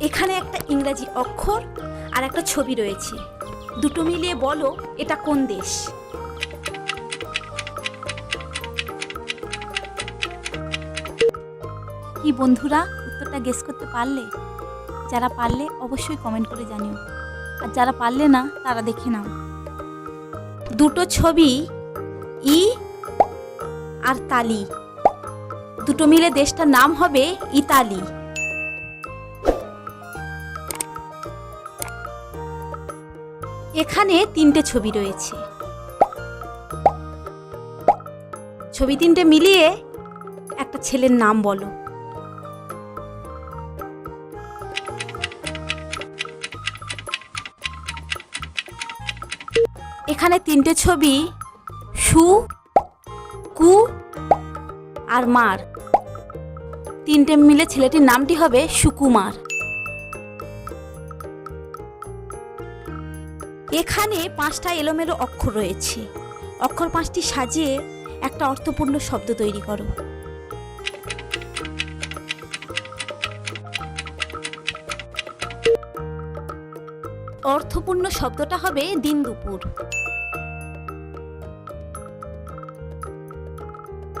এখানে একটা ইংরেজি অক্ষর আর একটা ছবি রয়েছে, দুটো মিলিয়ে বলো এটা কোন দেশ? কি বন্ধুরা, উত্তরটা গেস করতে পারলে? যারা পারলে অবশ্যই কমেন্ট করে জানিও, আর যারা পারলে না তারা দেখে নাও। দুটো ছবি, ই আর তালি, দুটো মিলে দেশটার নাম হবে ইতালি। এখানে তিনটে ছবি রয়েছে, ছবি তিনটে মিলিয়ে একটা ছেলের নাম বলো। এখানে তিনটে ছবি, সু, কু আর মার, তিনটে মিলে ছেলেটির নামটি হবে সুকুমার। এখানে পাঁচটা এলোমেলো অক্ষর রয়েছে, অক্ষর পাঁচটি সাজিয়ে একটা অর্থপূর্ণ শব্দ তৈরি করো। অর্থপূর্ণ শব্দটা হবে দিন দুপুর।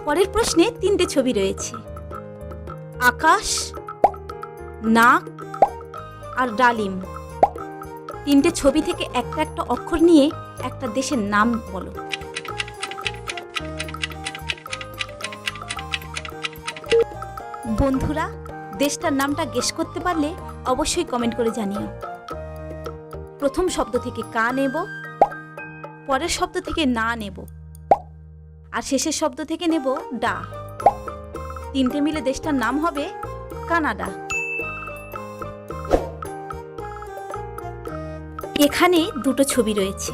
পরের প্রশ্নে তিনটে ছবি রয়েছে, আকাশ, নাক আর ডালিম, তিনটে ছবি থেকে একটা একটা অক্ষর নিয়ে একটা দেশের নাম বলো। বন্ধুরা, দেশটার নামটা গেস করতে পারলে অবশ্যই কমেন্ট করে জানিও। প্রথম শব্দ থেকে কা নেব, পরের শব্দ থেকে না নেব, আর শেষের শব্দ থেকে নেব ডা। তিনটে মিলে দেশটার নাম হবে কানাডা। এখানে দুটো ছবি রয়েছে,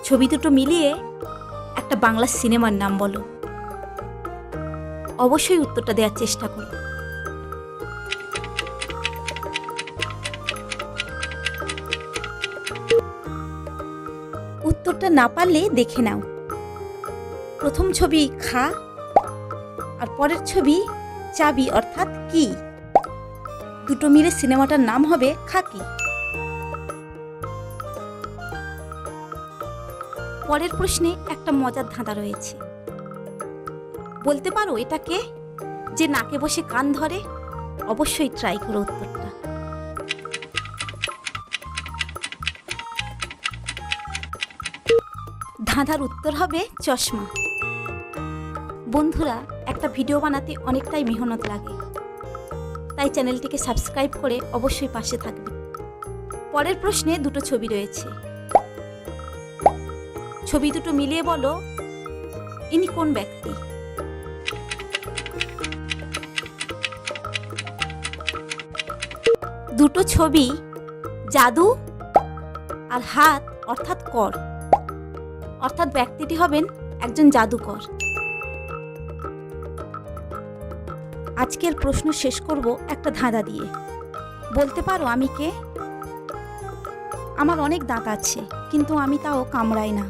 ছবি দুটো মিলিয়ে একটা বাংলা সিনেমার নাম বলো। অবশ্যই উত্তরটা দেওয়ার চেষ্টা করো। উত্তরটা না পারলে দেখে নাও। প্রথম ছবি খা আর পরের ছবি চাবি অর্থাৎ কি, দুটো মিলে সিনেমাটার নাম হবে খাকি। পরের প্রশ্নে একটা মজার ধাঁধা রয়েছে, বলতে পারো এটা কে, যে নাকে বসে কান ধরে? অবশ্যই ট্রাই করো উত্তরটা। ধাঁধার উত্তর হবে চশমা। বন্ধুরা, একটা ভিডিও বানাতে অনেকটাই মেহনত লাগে, তাই চ্যানেলটিকে সাবস্ক্রাইব করে অবশ্যই পাশে থাকবে। পরের প্রশ্নে দুটো ছবি রয়েছে, ছবি দুটো মিলিয়ে বলো ইনি কোন ব্যক্তি? দুটো ছবি, জাদু আর হাত অর্থাৎ কর, অর্থাৎ ব্যক্তিটি হবেন একজন জাদুকর। আজকের প্রশ্ন শেষ করব একটা ধাঁধা দিয়ে, বলতে পারো আমি কে? আমার অনেক দাঁত আছে, কিন্তু আমি তাও কামড়াই না।